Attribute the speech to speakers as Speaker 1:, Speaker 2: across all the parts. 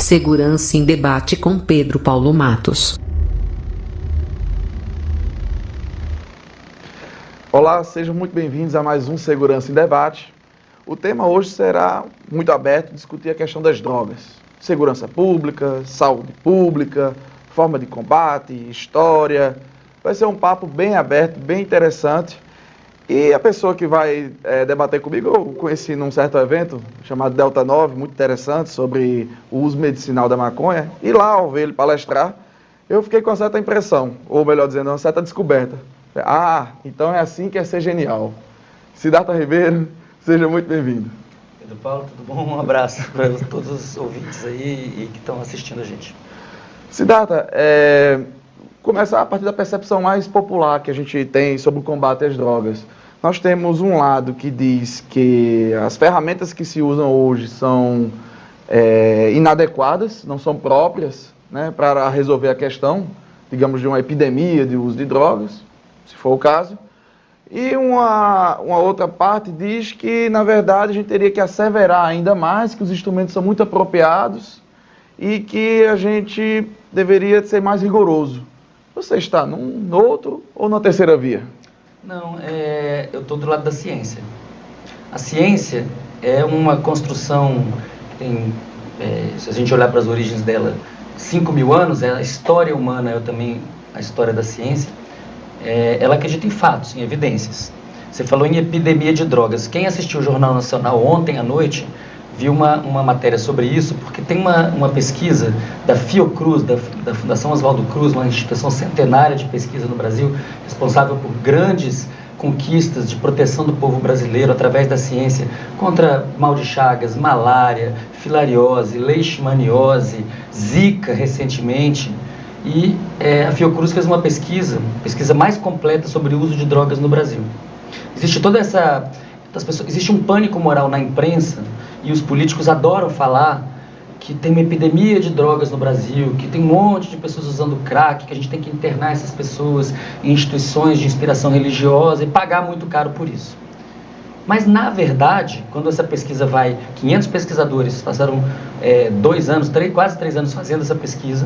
Speaker 1: Segurança em Debate com Pedro Paulo Matos.
Speaker 2: Olá, sejam muito bem-vindos a mais um Segurança em Debate. O tema hoje será muito aberto, discutir a questão das drogas. Segurança pública, saúde pública, forma de combate, história. Vai ser um papo bem aberto, bem interessante. E a pessoa que vai debater comigo, eu conheci num certo evento chamado Delta 9, muito interessante, sobre o uso medicinal da maconha. E lá, ao ver ele palestrar, eu fiquei com uma certa impressão, ou melhor dizendo, uma certa descoberta. Ah, então é assim que é ser genial. Siddhartha Ribeiro, seja muito bem-vindo.
Speaker 3: Pedro Paulo, tudo bom? Um abraço para todos os ouvintes aí e que estão assistindo a gente.
Speaker 2: Siddhartha, começar a partir da percepção mais popular que a gente tem sobre o combate às drogas. Nós temos um lado que diz que as ferramentas que se usam hoje são inadequadas, não são próprias, né, para resolver a questão, digamos, de uma epidemia de uso de drogas, se for o caso. E uma outra parte diz que, na verdade, a gente teria que asseverar ainda mais, que os instrumentos são muito apropriados e que a gente deveria ser mais rigoroso. Você está no outro ou na terceira via?
Speaker 3: Não, eu estou do lado da ciência. A ciência é uma construção que tem, se a gente olhar para as origens dela, 5.000 anos, a história humana é também a história da ciência. Ela acredita em fatos, em evidências. Você falou em epidemia de drogas. Quem assistiu o Jornal Nacional ontem à noite viu uma matéria sobre isso, porque tem uma pesquisa da Fiocruz, da Fundação Oswaldo Cruz, uma instituição centenária de pesquisa no Brasil, responsável por grandes conquistas de proteção do povo brasileiro através da ciência contra mal de Chagas, malária, filariose, leishmaniose, zika recentemente. E a Fiocruz fez uma pesquisa mais completa sobre o uso de drogas no Brasil. Existe existe um pânico moral na imprensa e os políticos adoram falar que tem uma epidemia de drogas no Brasil, que tem um monte de pessoas usando crack, que a gente tem que internar essas pessoas em instituições de inspiração religiosa e pagar muito caro por isso. Mas, na verdade, quando essa pesquisa 500 pesquisadores passaram 2 anos, quase 3 anos fazendo essa pesquisa,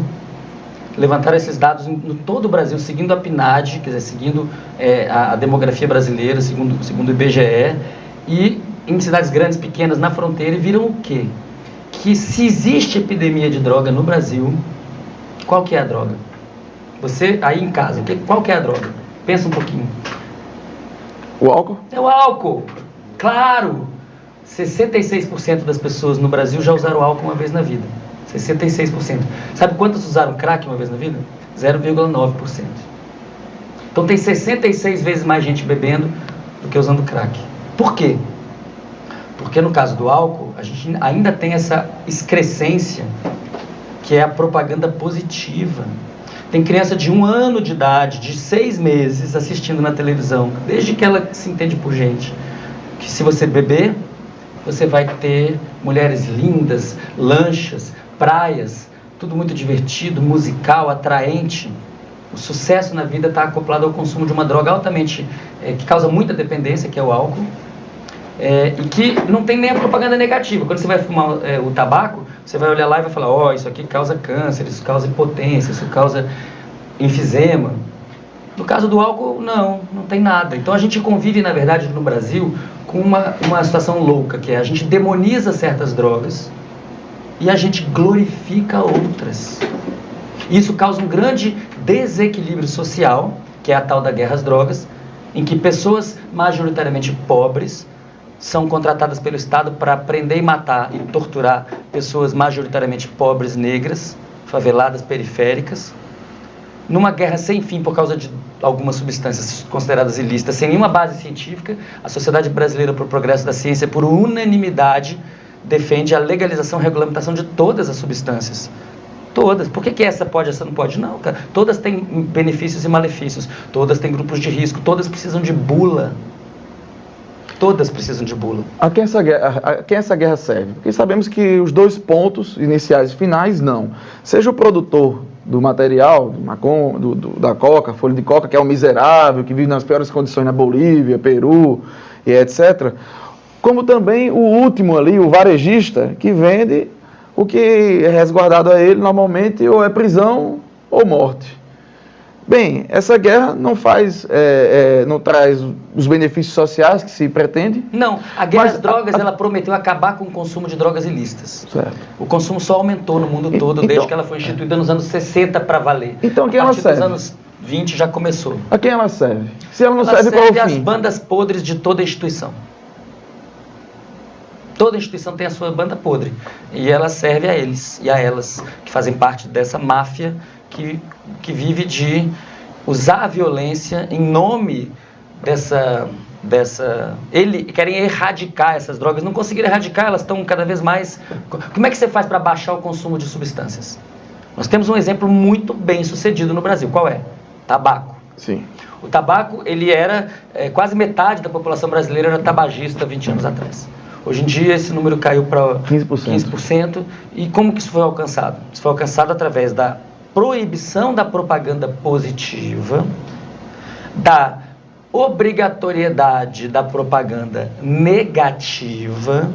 Speaker 3: levantaram esses dados no todo o Brasil, seguindo a PNAD, quer dizer, seguindo a demografia brasileira, segundo o IBGE, e em cidades grandes, pequenas, na fronteira, e viram o quê? Que se existe epidemia de droga no Brasil, qual que é a droga? Você, aí em casa, qual que é a droga? Pensa um pouquinho.
Speaker 2: O álcool?
Speaker 3: É o álcool, claro! 66% das pessoas no Brasil já usaram álcool uma vez na vida. 66%. Sabe quantos usaram crack uma vez na vida? 0,9%. Então tem 66 vezes mais gente bebendo do que usando crack. Por quê? Porque no caso do álcool, a gente ainda tem essa excrescência, que é a propaganda positiva. Tem criança de 1 ano de idade, de 6 meses, assistindo na televisão, desde que ela se entende por gente, que se você beber, você vai ter mulheres lindas, lanchas, praias, tudo muito divertido, musical, atraente. O sucesso na vida está acoplado ao consumo de uma droga altamente, que causa muita dependência, que é o álcool, e que não tem nem a propaganda negativa. Quando você vai fumar o tabaco, você vai olhar lá e vai falar, isso aqui causa câncer, isso causa impotência, isso causa enfisema. No caso do álcool, não tem nada. Então a gente convive, na verdade, no Brasil, com uma situação louca, que é a gente demoniza certas drogas e a gente glorifica outras. Isso causa um grande desequilíbrio social, que é a tal da guerra às drogas, em que pessoas majoritariamente pobres são contratadas pelo Estado para prender e matar e torturar pessoas majoritariamente pobres, negras, faveladas, periféricas, numa guerra sem fim por causa de algumas substâncias consideradas ilícitas, sem nenhuma base científica. A Sociedade Brasileira para o Progresso da Ciência, por unanimidade, defende a legalização e regulamentação de todas as substâncias. Todas. Por que essa pode, essa não pode? Não, cara. Todas têm benefícios e malefícios. Todas têm grupos de risco. Todas precisam de bula. Todas precisam de bula.
Speaker 2: A quem essa guerra serve? Porque sabemos que os 2 pontos iniciais e finais, não. Seja o produtor do material, da coca, folha de coca, que é um miserável, que vive nas piores condições na Bolívia, Peru e etc., como também o último ali, o varejista, que vende o que é resguardado a ele normalmente ou é prisão ou morte. Bem, essa guerra não não traz os benefícios sociais que se pretende.
Speaker 3: Não, a guerra
Speaker 2: Mas
Speaker 3: às drogas, ela prometeu acabar com o consumo de drogas ilícitas.
Speaker 2: Certo.
Speaker 3: O consumo só aumentou no mundo todo
Speaker 2: Então,
Speaker 3: desde que ela foi instituída nos anos 60 para valer.
Speaker 2: Então, quem
Speaker 3: a
Speaker 2: ela
Speaker 3: partir
Speaker 2: serve?
Speaker 3: dos anos 20 já começou.
Speaker 2: A quem ela serve? Se ela não
Speaker 3: Ela
Speaker 2: serve, qual é o
Speaker 3: às
Speaker 2: fim?
Speaker 3: bandas podres de toda instituição. Toda instituição tem a sua banda podre. E ela serve a eles e a elas, que fazem parte dessa máfia que vive de usar a violência em nome dessa querem erradicar essas drogas. Não conseguiram erradicar, elas estão cada vez mais... Como é que você faz para baixar o consumo de substâncias? Nós temos um exemplo muito bem sucedido no Brasil. Qual é? Tabaco.
Speaker 2: Sim.
Speaker 3: O tabaco, ele era... quase metade da população brasileira era tabagista 20 anos atrás. Hoje em dia, esse número caiu para 15%. E como que isso foi alcançado? Isso foi alcançado através da proibição da propaganda positiva, da obrigatoriedade da propaganda negativa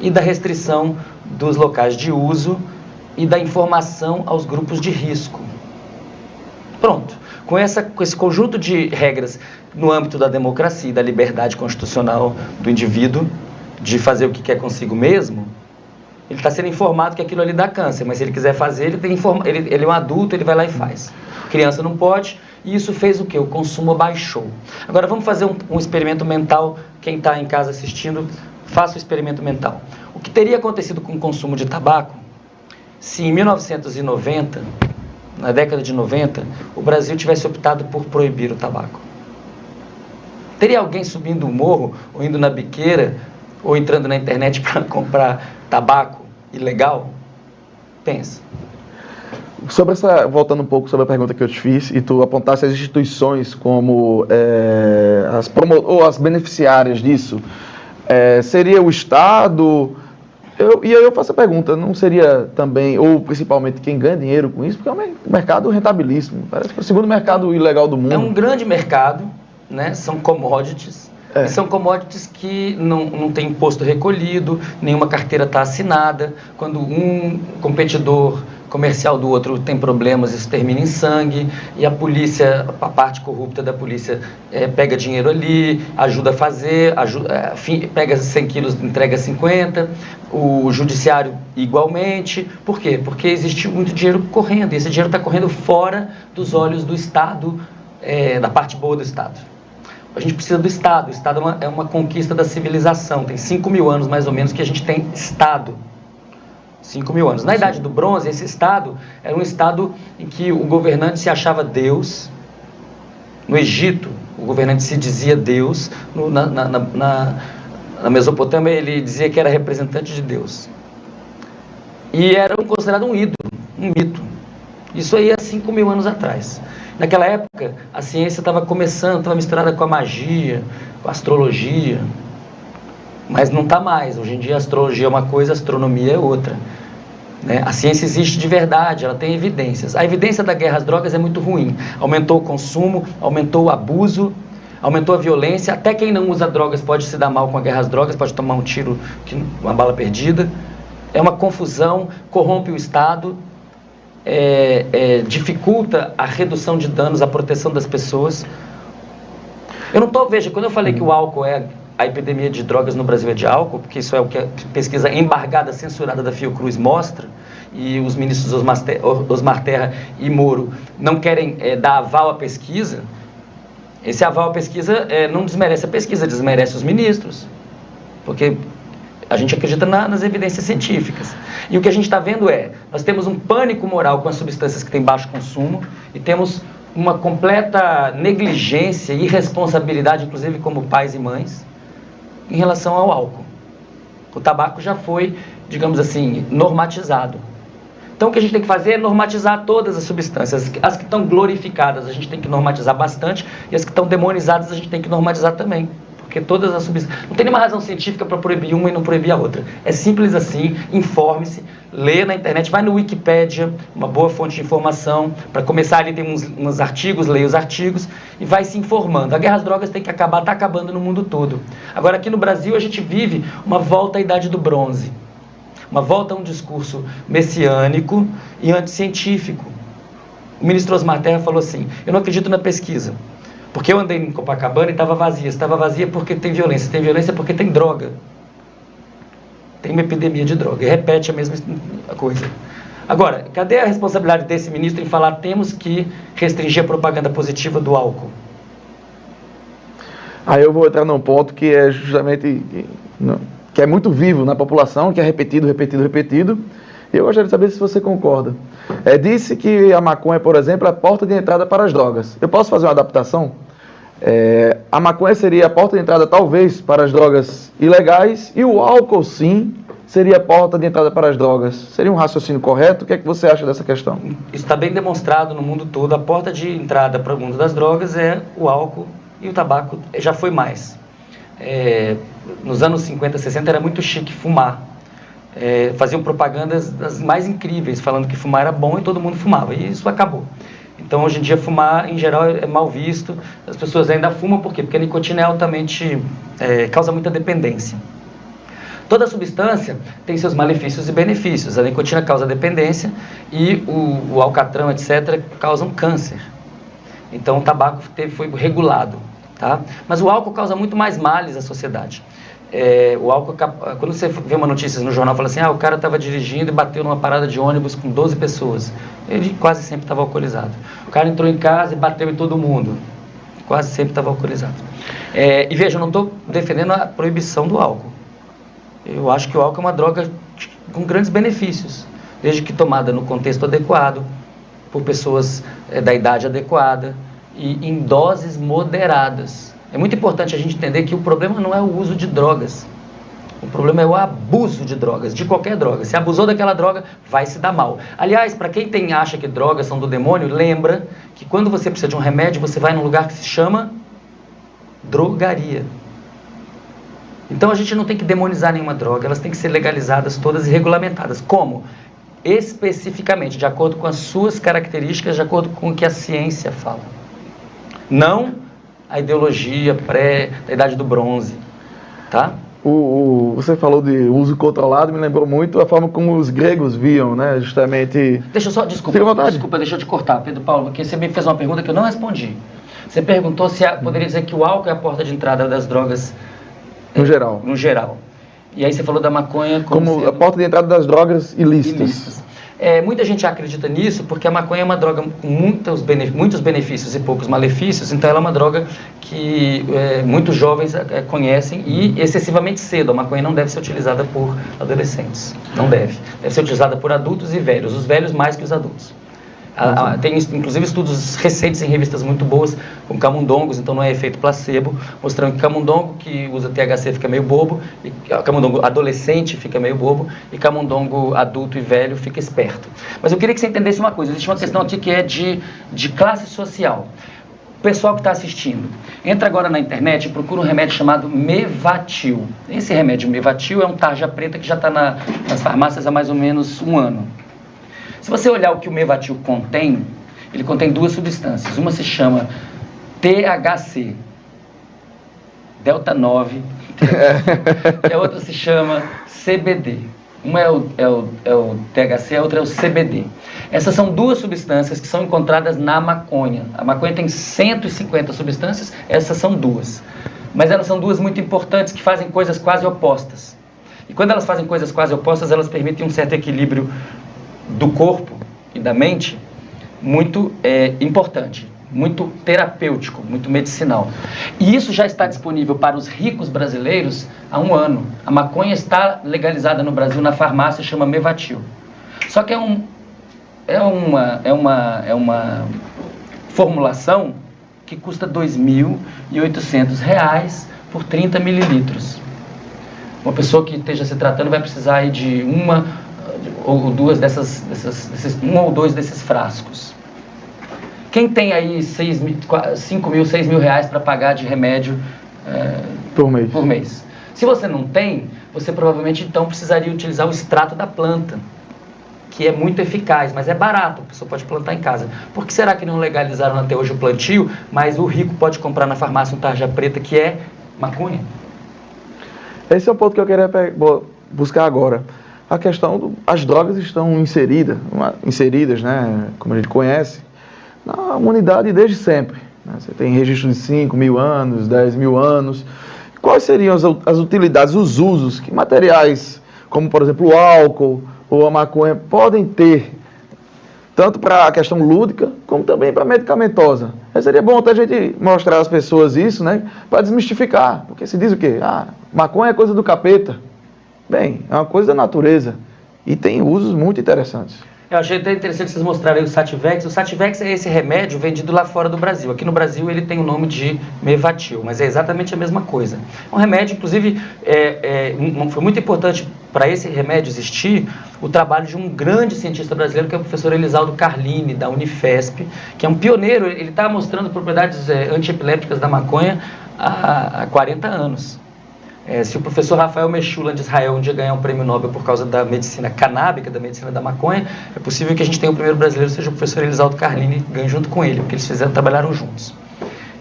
Speaker 3: e da restrição dos locais de uso e da informação aos grupos de risco. Pronto. Com esse conjunto de regras no âmbito da democracia e da liberdade constitucional do indivíduo de fazer o que quer consigo mesmo, ele está sendo informado que aquilo ali dá câncer, mas se ele quiser fazer, ele é um adulto, ele vai lá e faz. Criança não pode, e isso fez o quê? O consumo baixou. Agora vamos fazer um experimento mental. Quem está em casa assistindo, faça o experimento mental. O que teria acontecido com o consumo de tabaco se em 1990, na década de 90, o Brasil tivesse optado por proibir o tabaco? Teria alguém subindo o morro, ou indo na biqueira, ou entrando na internet para comprar tabaco ilegal? Pensa.
Speaker 2: Voltando um pouco sobre a pergunta que eu te fiz, e tu apontasse as instituições como as beneficiárias disso, seria o Estado? E aí eu faço a pergunta, não seria também, ou principalmente quem ganha dinheiro com isso, porque é um mercado rentabilíssimo, parece que é o segundo mercado ilegal do mundo.
Speaker 3: É um grande mercado, né? São commodities, e são commodities que não tem imposto recolhido, nenhuma carteira está assinada. Quando um competidor comercial do outro tem problemas, isso termina em sangue, e a polícia, a parte corrupta da polícia pega dinheiro ali, ajuda a fazer, pega 100 quilos, entrega 50, o judiciário igualmente. Por quê? Porque existe muito dinheiro correndo, e esse dinheiro está correndo fora dos olhos do Estado, da parte boa do Estado. A gente precisa do Estado. O Estado é uma conquista da civilização. Tem 5.000 anos, mais ou menos, que a gente tem Estado. 5.000 anos. Na Idade do Bronze, esse Estado era um Estado em que o governante se achava Deus. No Egito, o governante se dizia Deus. Na Mesopotâmia, ele dizia que era representante de Deus. E era considerado um ídolo, um mito. Isso aí há 5.000 anos atrás. Naquela época, a ciência estava começando, estava misturada com a magia, com a astrologia, mas não está mais. Hoje em dia a astrologia é uma coisa, a astronomia é outra, né? A ciência existe de verdade, ela tem evidências. A evidência da guerra às drogas é muito ruim. Aumentou o consumo, aumentou o abuso, aumentou a violência. Até quem não usa drogas pode se dar mal com a guerra às drogas, pode tomar um tiro, uma bala perdida. É uma confusão, corrompe o Estado. Dificulta a redução de danos, a proteção das pessoas. Veja, quando eu falei que o álcool a epidemia de drogas no Brasil é de álcool, porque isso é o que a pesquisa embargada, censurada da Fiocruz mostra, e os ministros Osmar Terra e Moro não querem dar aval à pesquisa. Esse aval à pesquisa não desmerece a pesquisa, desmerece os ministros, porque a gente acredita nas evidências científicas. E o que a gente está vendo nós temos um pânico moral com as substâncias que têm baixo consumo, e temos uma completa negligência e irresponsabilidade, inclusive como pais e mães, em relação ao álcool. O tabaco já foi, digamos assim, normatizado. Então o que a gente tem que fazer é normatizar todas as substâncias. As que estão glorificadas a gente tem que normatizar bastante, e as que estão demonizadas a gente tem que normatizar também. Porque todas as substâncias... Não tem nenhuma razão científica para proibir uma e não proibir a outra. É simples assim, informe-se, lê na internet, vai no Wikipédia, uma boa fonte de informação. Para começar ali tem uns artigos, leia os artigos e vai se informando. A guerra às drogas tem que acabar, está acabando no mundo todo. Agora aqui no Brasil a gente vive uma volta à Idade do Bronze. uma volta a um discurso messiânico e anticientífico. O ministro Osmar Terra falou assim: eu não acredito na pesquisa, porque eu andei em Copacabana e estava vazia. Estava vazia porque tem violência porque tem droga. Tem uma epidemia de droga, e repete a mesma coisa. Agora, cadê a responsabilidade desse ministro em falar temos que restringir a propaganda positiva do álcool?
Speaker 2: Aí eu vou entrar num ponto que é justamente, que é muito vivo na população, que é repetido. E eu gostaria de saber se você concorda. Disse que a maconha, por exemplo, é a porta de entrada para as drogas. Eu posso fazer uma adaptação? A maconha seria a porta de entrada, talvez, para as drogas ilegais, e o álcool, sim, seria a porta de entrada para as drogas. Seria um raciocínio correto? O que é que você acha dessa questão?
Speaker 3: Isso está bem demonstrado no mundo todo. A porta de entrada para o mundo das drogas é o álcool, e o tabaco já foi mais. Nos anos 50, 60 era muito chique fumar. Faziam propagandas das mais incríveis, falando que fumar era bom e todo mundo fumava, e isso acabou. Então, hoje em dia, fumar, em geral, é mal visto. As pessoas ainda fumam, por quê? Porque a nicotina é altamente... causa muita dependência. Toda substância tem seus malefícios e benefícios. A nicotina causa dependência e o alcatrão, etc., causam câncer. Então, o tabaco foi regulado, tá? Mas o álcool causa muito mais males à sociedade. O álcool, quando você vê uma notícia no jornal, fala assim: o cara estava dirigindo e bateu numa parada de ônibus com 12 pessoas. Ele quase sempre estava alcoolizado. O cara entrou em casa e bateu em todo mundo. Quase sempre estava alcoolizado. E veja, eu não estou defendendo a proibição do álcool. Eu acho que o álcool é uma droga com grandes benefícios, desde que tomada no contexto adequado, por pessoas da idade adequada e em doses moderadas. É muito importante a gente entender que o problema não é o uso de drogas. O problema é o abuso de drogas, de qualquer droga. Se abusou daquela droga, vai se dar mal. Aliás, para quem acha que drogas são do demônio, lembra que quando você precisa de um remédio, você vai num lugar que se chama drogaria. Então a gente não tem que demonizar nenhuma droga, elas têm que ser legalizadas todas e regulamentadas. Como? Especificamente, de acordo com as suas características, de acordo com o que a ciência fala. Não a ideologia da Idade do Bronze, tá?
Speaker 2: Você falou de uso controlado, me lembrou muito a forma como os gregos viam, né, justamente...
Speaker 3: Deixa eu só, desculpa, deixa eu te cortar, Pedro Paulo, porque você me fez uma pergunta que eu não respondi. Você perguntou se poderia dizer que o álcool é a porta de entrada das drogas...
Speaker 2: No geral.
Speaker 3: No geral. E aí você falou da maconha
Speaker 2: como a porta de entrada das drogas ilícitas.
Speaker 3: Muita gente acredita nisso porque a maconha é uma droga com muitos benefícios e poucos malefícios, então ela é uma droga que muitos jovens conhecem e excessivamente cedo. A maconha não deve ser utilizada por adolescentes, não deve. Deve ser utilizada por adultos e velhos, os velhos mais que os adultos. Tem inclusive estudos recentes em revistas muito boas com camundongos, então não é efeito placebo, mostrando que camundongo que usa THC fica meio bobo, e camundongo adolescente fica meio bobo, e camundongo adulto e velho fica esperto. Mas eu queria que você entendesse uma coisa: existe uma questão aqui que é de classe social. O pessoal que está assistindo, entra agora na internet e procura um remédio chamado Mevatil. Esse remédio Mevatil é um tarja preta que já está nas farmácias há mais ou menos um ano. Se você olhar o que o Mevatil contém, ele contém duas substâncias. Uma se chama THC, Delta 9, e a outra se chama CBD. Uma é o THC, a outra é o CBD. Essas são duas substâncias que são encontradas na maconha. A maconha tem 150 substâncias, essas são duas. Mas elas são duas muito importantes que fazem coisas quase opostas. E quando elas fazem coisas quase opostas, elas permitem um certo equilíbrio do corpo e da mente muito importante, muito terapêutico, muito medicinal. E isso já está disponível para os ricos brasileiros há um ano. A maconha está legalizada no Brasil na farmácia, chama Mevatil. Só que é uma formulação que custa R$ 2.800 por 30 mililitros. Uma pessoa que esteja se tratando vai precisar aí de uma ou duas um ou dois desses frascos. Quem tem aí 5 mil, 6 mil reais para pagar de remédio por mês? Se você não tem, você provavelmente então precisaria utilizar o extrato da planta, que é muito eficaz, mas é barato, a pessoa pode plantar em casa. Por que será que não legalizaram até hoje o plantio, mas o rico pode comprar na farmácia um tarja preta que é maconha?
Speaker 2: Esse é o ponto que eu queria buscar agora. a questão as drogas estão inseridas, né, como a gente conhece, na humanidade desde sempre. Né? Você tem registro de 5 mil anos, 10 mil anos. Quais seriam as utilidades, os usos que materiais, como por exemplo o álcool ou a maconha, podem ter, tanto para a questão lúdica, como também para a medicamentosa? Seria bom até a gente mostrar às pessoas isso, né, para desmistificar, porque se diz o quê? Maconha é coisa do capeta. Bem, é uma coisa da natureza e tem usos muito interessantes.
Speaker 3: Eu achei até interessante vocês mostrarem o Sativex. O Sativex é esse remédio vendido lá fora do Brasil. Aqui no Brasil ele tem o nome de Mevatil, mas é exatamente a mesma coisa. É um remédio, inclusive, foi muito importante para esse remédio existir o trabalho de um grande cientista brasileiro, que é o professor Elisaldo Carlini, da Unifesp, que é um pioneiro. Ele está mostrando propriedades antiepilépticas da maconha há 40 anos. Se o professor Rafael Mechoulam de Israel um dia ganhar um prêmio Nobel por causa da medicina canábica, da medicina da maconha, é possível que a gente tenha o primeiro brasileiro, seja o professor Elisaldo Carlini, ganhe junto com ele, porque eles trabalharam juntos.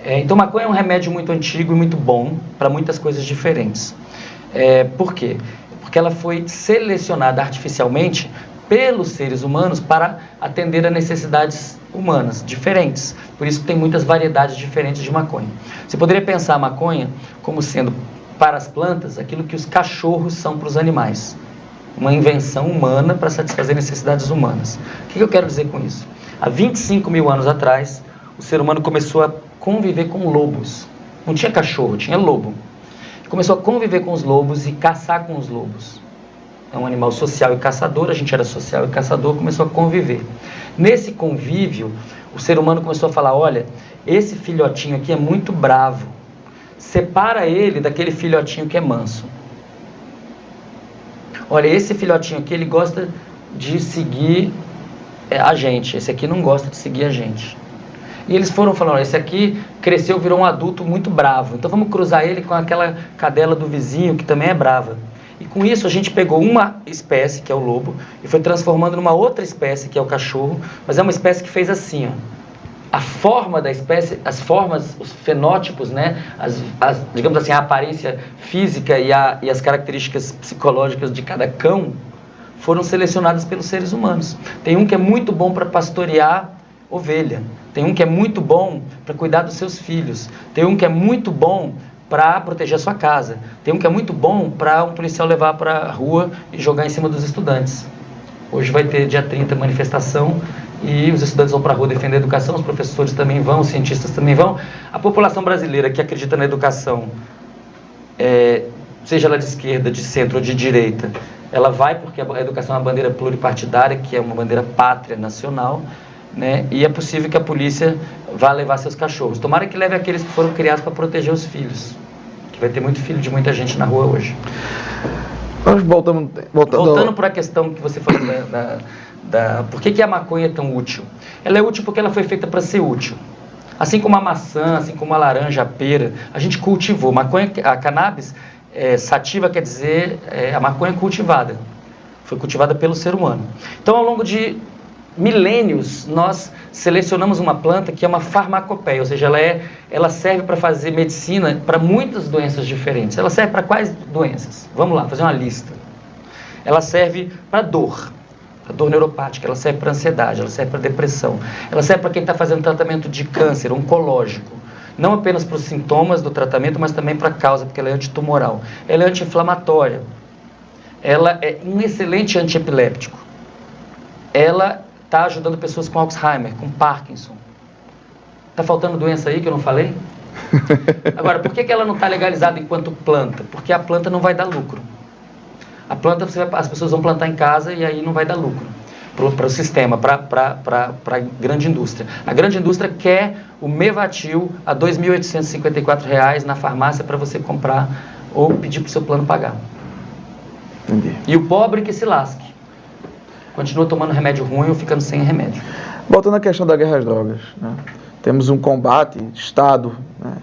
Speaker 3: Então, maconha é um remédio muito antigo e muito bom para muitas coisas diferentes. Por quê? Porque ela foi selecionada artificialmente pelos seres humanos para atender a necessidades humanas diferentes. Por isso que tem muitas variedades diferentes de maconha. Você poderia pensar a maconha como sendo, para as plantas, aquilo que os cachorros são para os animais. Uma invenção humana para satisfazer necessidades humanas. O que eu quero dizer com isso? Há 25 mil anos atrás, o ser humano começou a conviver com lobos. Não tinha cachorro, tinha lobo. Começou a conviver com os lobos e caçar com os lobos. É um animal social e caçador, a gente era social e caçador, começou a conviver. Nesse convívio, o ser humano começou a falar, olha, esse filhotinho aqui é muito bravo. Separa ele daquele filhotinho que é manso. Olha, esse filhotinho aqui, ele gosta de seguir a gente. Esse aqui não gosta de seguir a gente. E eles foram falando, esse aqui cresceu, virou um adulto muito bravo. Então vamos cruzar ele com aquela cadela do vizinho, que também é brava. E com isso a gente pegou uma espécie, que é o lobo, e foi transformando numa outra espécie, que é o cachorro. Mas é uma espécie que fez assim, ó. A forma da espécie, as formas, os fenótipos, né, digamos assim, a aparência física e as características psicológicas de cada cão foram selecionadas pelos seres humanos. Tem um que é muito bom para pastorear ovelha, tem um que é muito bom para cuidar dos seus filhos, tem um que é muito bom para proteger a sua casa, tem um que é muito bom para um policial levar para a rua e jogar em cima dos estudantes. Hoje vai ter dia 30 manifestação e os estudantes vão para a rua defender a educação, os professores também vão, os cientistas também vão. A população brasileira que acredita na educação, seja ela de esquerda, de centro ou de direita, ela vai porque a educação é uma bandeira pluripartidária, que é uma bandeira pátria nacional, né? E é possível que a polícia vá levar seus cachorros. Tomara que leve aqueles que foram criados para proteger os filhos, que vai ter muito filho de muita gente na rua hoje.
Speaker 2: Nós voltando
Speaker 3: para a questão que você falou por que a maconha é tão útil? Ela é útil porque ela foi feita para ser útil. Assim como a maçã, assim como a laranja, a pera, a gente cultivou. A cannabis sativa quer dizer a maconha cultivada. Foi cultivada pelo ser humano. Então, ao longo de milênios, nós selecionamos uma planta que é uma farmacopeia, ou seja, ela serve para fazer medicina para muitas doenças diferentes. Ela serve para quais doenças? Vamos lá, fazer uma lista. Ela serve para dor neuropática, ela serve para ansiedade, ela serve para depressão, ela serve para quem está fazendo tratamento de câncer oncológico, não apenas para os sintomas do tratamento, mas também para a causa, porque ela é antitumoral. Ela é anti-inflamatória, ela é um excelente antiepiléptico, ela está ajudando pessoas com Alzheimer, com Parkinson. Está faltando doença aí que eu não falei? Agora, por que ela não está legalizada enquanto planta? Porque a planta não vai dar lucro. A planta, as pessoas vão plantar em casa e aí não vai dar lucro para o sistema, para a grande indústria. A grande indústria quer o Mevatil a R$ 2.854 na farmácia para você comprar ou pedir para o seu plano pagar.
Speaker 2: Entendi.
Speaker 3: E o pobre que se lasque. Continua tomando remédio ruim ou ficando sem remédio.
Speaker 2: Voltando à questão da guerra às drogas, né? Temos um combate, Estado, né?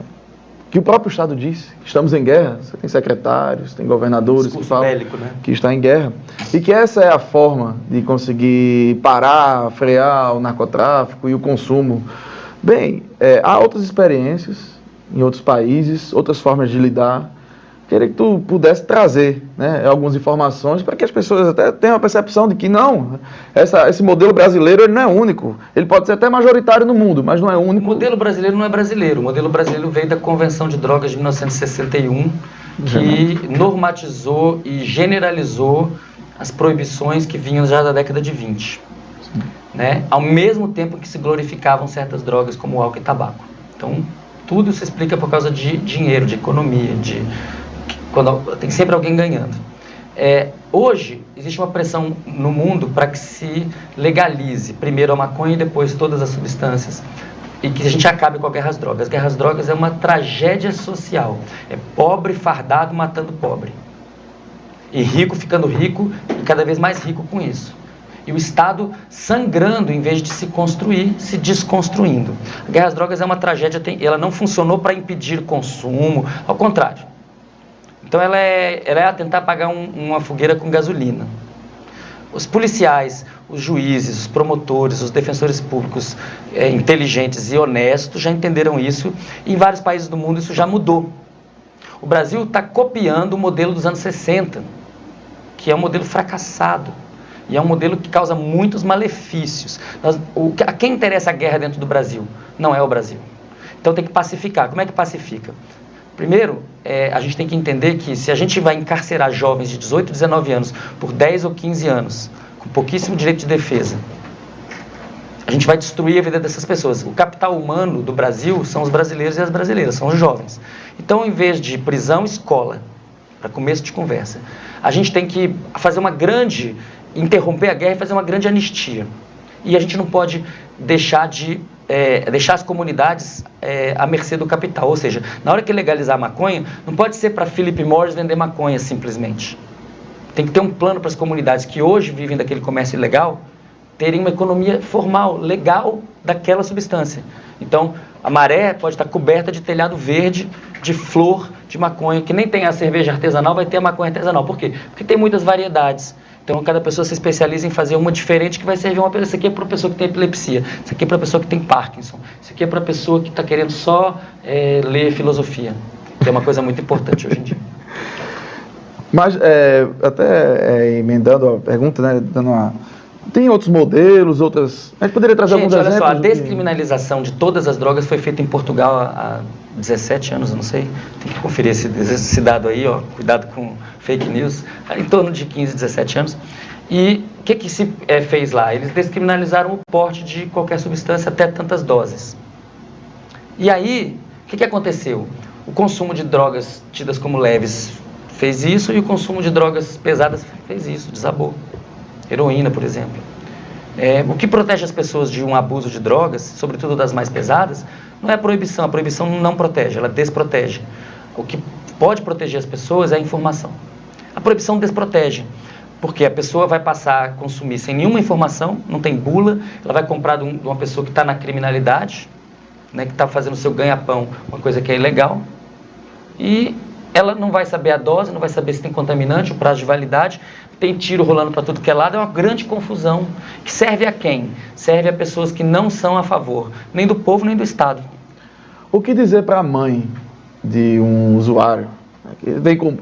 Speaker 2: Que o próprio Estado disse, estamos em guerra, você tem secretários, tem governadores que falam bélico, né? Que está em guerra, e que essa é a forma de conseguir parar, frear o narcotráfico e o consumo. Bem, há outras experiências em outros países, outras formas de lidar. Por queria que tu pudesse trazer, né, algumas informações para que as pessoas até tenham a percepção de que não, esse modelo brasileiro ele não é único. Ele pode ser até majoritário no mundo, mas não é único.
Speaker 3: O modelo brasileiro não é brasileiro. O modelo brasileiro veio da Convenção de Drogas de 1961, que normatizou e generalizou as proibições que vinham já da década de 20. Né? Ao mesmo tempo que se glorificavam certas drogas como álcool e tabaco. Então, tudo se explica por causa de dinheiro, de economia, quando tem sempre alguém ganhando. Hoje, existe uma pressão no mundo para que se legalize primeiro a maconha e depois todas as substâncias e que a gente acabe com a guerra às drogas. A guerra às drogas é uma tragédia social. É pobre fardado matando pobre. E rico ficando rico e cada vez mais rico com isso. E o Estado sangrando em vez de se construir, se desconstruindo. A guerra às drogas é uma tragédia, ela não funcionou para impedir consumo, ao contrário. Então ela é tentar apagar uma fogueira com gasolina. Os policiais, os juízes, os promotores, os defensores públicos inteligentes e honestos já entenderam isso, e em vários países do mundo isso já mudou. O Brasil está copiando o modelo dos anos 60, que é um modelo fracassado. E é um modelo que causa muitos malefícios. A quem interessa a guerra dentro do Brasil? Não é o Brasil. Então tem que pacificar. Como é que pacifica? Primeiro, a gente tem que entender que se a gente vai encarcerar jovens de 18, 19 anos por 10 ou 15 anos, com pouquíssimo direito de defesa, a gente vai destruir a vida dessas pessoas. O capital humano do Brasil são os brasileiros e as brasileiras, são os jovens. Então, em vez de prisão, escola, para começo de conversa, a gente tem que fazer interromper a guerra e fazer uma grande anistia. E a gente não pode deixar as comunidades à mercê do capital. Ou seja, na hora que legalizar a maconha, não pode ser para Philip Morris vender maconha simplesmente. Tem que ter um plano para as comunidades que hoje vivem daquele comércio ilegal terem uma economia formal, legal daquela substância. Então, a Maré pode estar coberta de telhado verde, de flor, de maconha, que nem tem a cerveja artesanal, vai ter a maconha artesanal. Por quê? Porque tem muitas variedades. Então, cada pessoa se especializa em fazer uma diferente que vai servir uma pessoa. Isso aqui é para a pessoa que tem epilepsia, isso aqui é para a pessoa que tem Parkinson, isso aqui é para a pessoa que está querendo só ler filosofia, que é uma coisa muito importante hoje em dia.
Speaker 2: Mas, até emendando a pergunta, né, tem outros modelos, outras... A gente poderia trazer alguns exemplos?
Speaker 3: Olha só, a descriminalização de todas as drogas foi feita em Portugal há 17 anos, eu não sei. Tem que conferir esse dado aí, ó. Cuidado com fake news. Em torno de 15, 17 anos. E o que se fez lá? Eles descriminalizaram o porte de qualquer substância até tantas doses. E aí, o que aconteceu? O consumo de drogas tidas como leves fez isso e o consumo de drogas pesadas fez isso, desabou. Heroína, por exemplo. O que protege as pessoas de um abuso de drogas, sobretudo das mais pesadas, não é a proibição não protege, ela desprotege. O que pode proteger as pessoas é a informação. A proibição desprotege, porque a pessoa vai passar a consumir sem nenhuma informação, não tem bula, ela vai comprar de uma pessoa que está na criminalidade, né, que está fazendo o seu ganha-pão, uma coisa que é ilegal, e ela não vai saber a dose, não vai saber se tem contaminante, o prazo de validade, tem tiro rolando para tudo que é lado, é uma grande confusão, que serve a quem? Serve a pessoas que não são a favor, nem do povo, nem do Estado.
Speaker 2: O que dizer para a mãe de um usuário que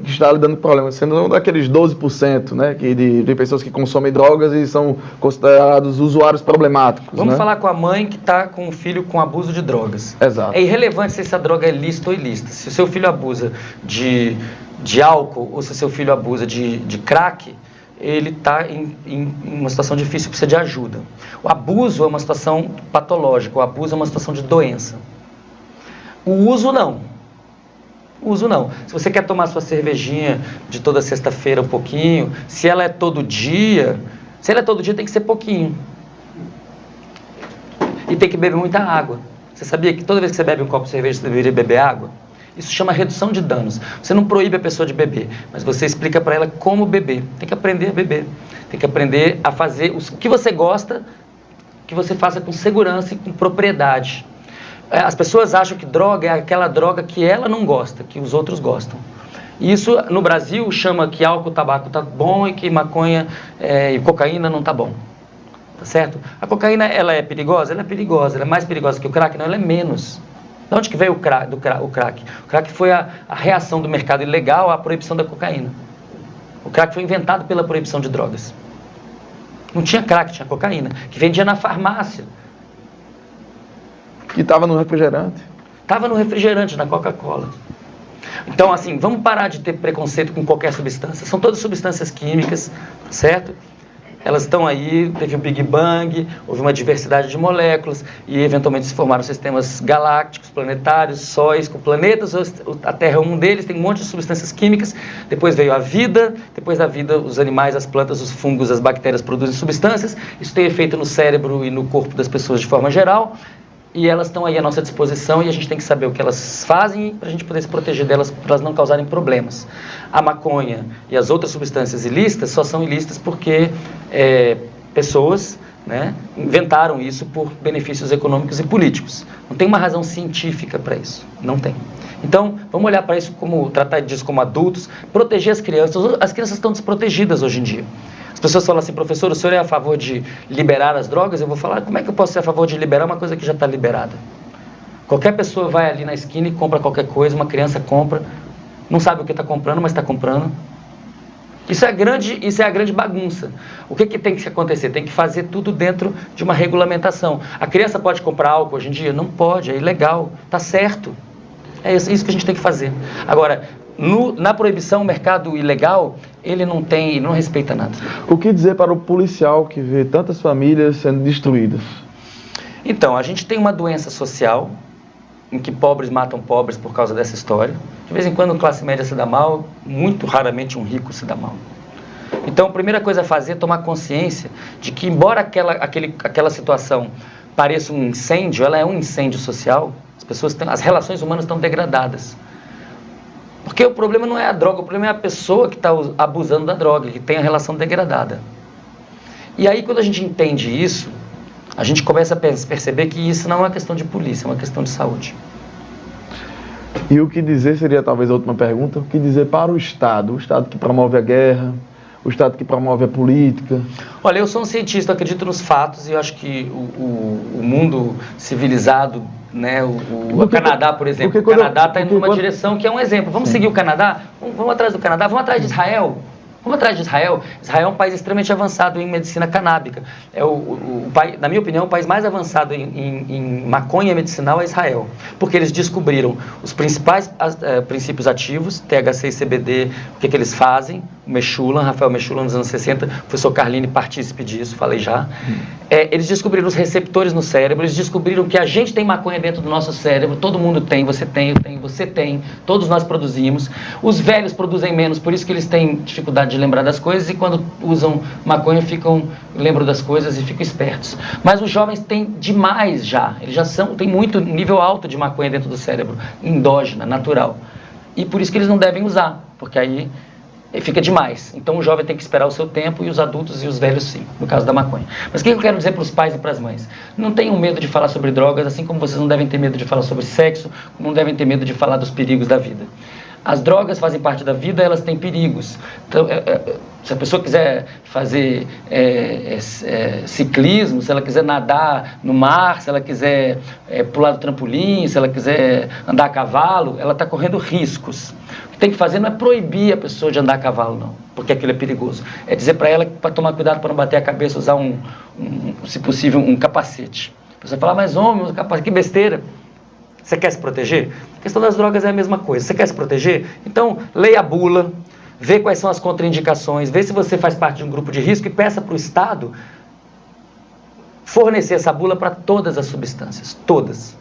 Speaker 2: está lidando com problemas, sendo um daqueles 12%, né, de pessoas que consomem drogas e são considerados usuários problemáticos?
Speaker 3: Vamos
Speaker 2: né?
Speaker 3: falar com a mãe que está com o filho com abuso de drogas.
Speaker 2: Exato.
Speaker 3: É irrelevante se essa droga é lícita ou ilícita. Se o seu filho abusa de álcool ou se o seu filho abusa de crack, ele está em uma situação difícil, precisa de ajuda. O abuso é uma situação patológica, o abuso é uma situação de doença. O uso não. O uso não. Se você quer tomar sua cervejinha de toda sexta-feira um pouquinho, se ela é todo dia tem que ser pouquinho. E tem que beber muita água. Você sabia que toda vez que você bebe um copo de cerveja, você deveria beber água? Isso chama redução de danos. Você não proíbe a pessoa de beber, mas você explica para ela como beber. Tem que aprender a beber. Tem que aprender a fazer o que você gosta, que você faça com segurança e com propriedade. As pessoas acham que droga é aquela droga que ela não gosta, que os outros gostam. Isso, no Brasil, chama que álcool, tabaco tá bom e que maconha e cocaína não tá bom. Tá certo? A cocaína, ela é perigosa? Ela é perigosa. Ela é mais perigosa que o crack? Não, ela é menos. De onde que veio o crack? O crack foi a reação do mercado ilegal à proibição da cocaína. O crack foi inventado pela proibição de drogas. Não tinha crack, tinha cocaína, que vendia na farmácia.
Speaker 2: Que estava no refrigerante.
Speaker 3: Estava no refrigerante, na Coca-Cola. Então, assim, vamos parar de ter preconceito com qualquer substância. São todas substâncias químicas, certo? Elas estão aí, teve o Big Bang, houve uma diversidade de moléculas e eventualmente se formaram sistemas galácticos, planetários, sóis, com planetas. A Terra é um deles, tem um monte de substâncias químicas. Depois veio a vida, depois da vida os animais, as plantas, os fungos, as bactérias produzem substâncias. Isso tem efeito no cérebro e no corpo das pessoas de forma geral. E elas estão aí à nossa disposição e a gente tem que saber o que elas fazem para a gente poder se proteger delas, para elas não causarem problemas. A maconha e as outras substâncias ilícitas só são ilícitas porque pessoas, né, inventaram isso por benefícios econômicos e políticos. Não tem uma razão científica para isso, não tem. Então, vamos olhar para isso como, tratar disso como adultos, proteger as crianças. As crianças estão desprotegidas hoje em dia. As pessoas falam assim, professor, o senhor é a favor de liberar as drogas? Eu vou falar, como é que eu posso ser a favor de liberar uma coisa que já está liberada? Qualquer pessoa vai ali na esquina e compra qualquer coisa, uma criança compra, não sabe o que está comprando, mas está comprando. Isso é a grande bagunça. O que tem que acontecer? Tem que fazer tudo dentro de uma regulamentação. A criança pode comprar álcool hoje em dia? Não pode, é ilegal, está certo. É isso que a gente tem que fazer. Agora, na proibição, o mercado ilegal, ele não respeita nada.
Speaker 2: O que dizer para o policial que vê tantas famílias sendo destruídas?
Speaker 3: Então, a gente tem uma doença social, em que pobres matam pobres por causa dessa história. De vez em quando, classe média se dá mal, muito raramente um rico se dá mal. Então, a primeira coisa a fazer é tomar consciência de que, embora aquela situação pareça um incêndio, ela é um incêndio social. As relações humanas estão degradadas. Porque o problema não é a droga, o problema é a pessoa que está abusando da droga, que tem a relação degradada. E aí, quando a gente entende isso, a gente começa a perceber que isso não é uma questão de polícia, é uma questão de saúde.
Speaker 2: E o que dizer, seria talvez a última pergunta, o que dizer para o Estado que promove a guerra, o Estado que promove a política? Olha,
Speaker 3: eu sou um cientista, eu acredito nos fatos e eu acho que o mundo civilizado, né, o Canadá, por exemplo, o Canadá está indo numa direção que é um exemplo. Vamos seguir o Canadá? Vamos atrás do Canadá, vamos atrás de Israel. Vamos atrás de Israel. Israel é um país extremamente avançado em medicina canábica. Na minha opinião, o país mais avançado em maconha medicinal é Israel. Porque eles descobriram os principais princípios ativos, THC e CBD, o que eles fazem. O Meshulam, Rafael Meshulam, nos anos 60, o professor Carline, partícipe disso, falei já. Eles descobriram os receptores no cérebro, eles descobriram que a gente tem maconha dentro do nosso cérebro, todo mundo tem, você tem, eu tenho, você tem, todos nós produzimos. Os velhos produzem menos, por isso que eles têm dificuldade de lembrar das coisas e quando usam maconha lembram das coisas e ficam espertos. Mas os jovens têm demais já, eles têm muito nível alto de maconha dentro do cérebro, endógena, natural. E por isso que eles não devem usar, porque aí fica demais. Então o jovem tem que esperar o seu tempo e os adultos e os velhos sim, no caso da maconha. Mas o que eu quero dizer para os pais e para as mães? Não tenham medo de falar sobre drogas, assim como vocês não devem ter medo de falar sobre sexo, como não devem ter medo de falar dos perigos da vida. As drogas fazem parte da vida, elas têm perigos. Então, se a pessoa quiser fazer ciclismo, se ela quiser nadar no mar, se ela quiser pular do trampolim, se ela quiser andar a cavalo, ela está correndo riscos. O que tem que fazer não é proibir a pessoa de andar a cavalo, não, porque aquilo é perigoso. É dizer para ela para tomar cuidado para não bater a cabeça, usar se possível, um capacete. Você fala, mas homem, usa capacete, que besteira. Você quer se proteger? A questão das drogas é a mesma coisa. Você quer se proteger? Então, leia a bula, vê quais são as contraindicações, vê se você faz parte de um grupo de risco e peça para o Estado fornecer essa bula para todas as substâncias, todas,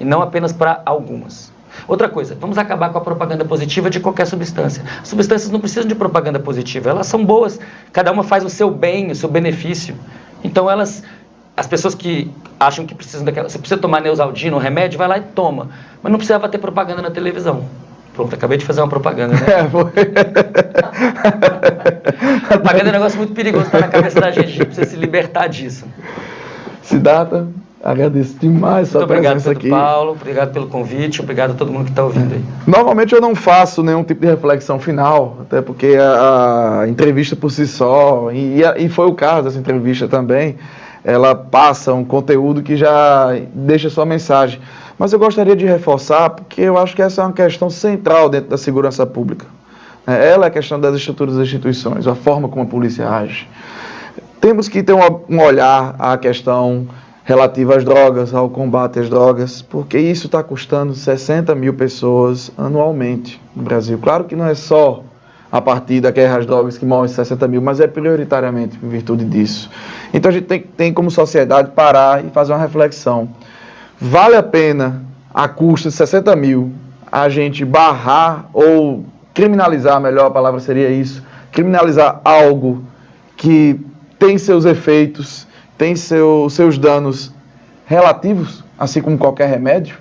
Speaker 3: e não apenas para algumas. Outra coisa, vamos acabar com a propaganda positiva de qualquer substância. As substâncias não precisam de propaganda positiva, elas são boas, cada uma faz o seu bem, o seu benefício. Então as pessoas que acham que precisam daquela... Você precisa tomar Neosaldina, um remédio, vai lá e toma. Mas não precisava ter propaganda na televisão. Pronto, acabei de fazer uma propaganda, né?
Speaker 2: Foi.
Speaker 3: Propaganda é um negócio muito perigoso, está na cabeça da gente precisa se libertar disso.
Speaker 2: Siddhartha, agradeço demais sua presença aqui.
Speaker 3: Muito obrigado, Paulo, obrigado pelo convite, obrigado a todo mundo que está ouvindo aí.
Speaker 2: Normalmente eu não faço nenhum tipo de reflexão final, até porque a entrevista por si só, e foi o caso dessa entrevista também, ela passa um conteúdo que já deixa sua mensagem. Mas eu gostaria de reforçar, porque eu acho que essa é uma questão central dentro da segurança pública. Ela é a questão das estruturas das instituições, a forma como a polícia age. Temos que ter um olhar à questão relativa às drogas, ao combate às drogas, porque isso está custando 60 mil pessoas anualmente no Brasil. Claro que não é só a partir da guerra às drogas que morrem 60 mil, mas é prioritariamente em virtude disso. Então a gente tem como sociedade parar e fazer uma reflexão. Vale a pena, a custa de 60 mil, a gente barrar ou criminalizar, melhor a palavra seria isso, criminalizar algo que tem seus efeitos, tem seus danos relativos, assim como qualquer remédio?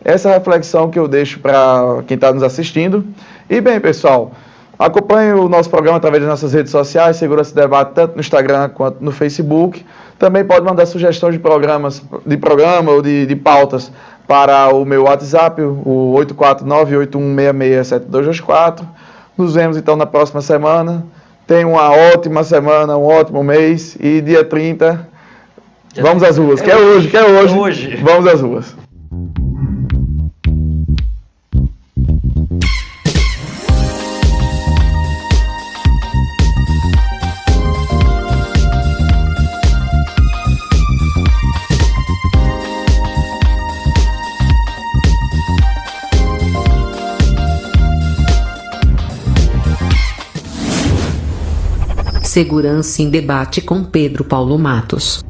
Speaker 2: Essa é a reflexão que eu deixo para quem está nos assistindo. E bem, pessoal, acompanhe o nosso programa através das nossas redes sociais, Segurança e Debate, tanto no Instagram quanto no Facebook. Também pode mandar sugestões de programa ou de pautas para o meu WhatsApp, o 849-8166-7224. Nos vemos então na próxima semana. Tenha uma ótima semana, um ótimo mês e dia 30, vamos às ruas. É hoje. Vamos às ruas.
Speaker 1: Segurança em Debate com Pedro Paulo Matos.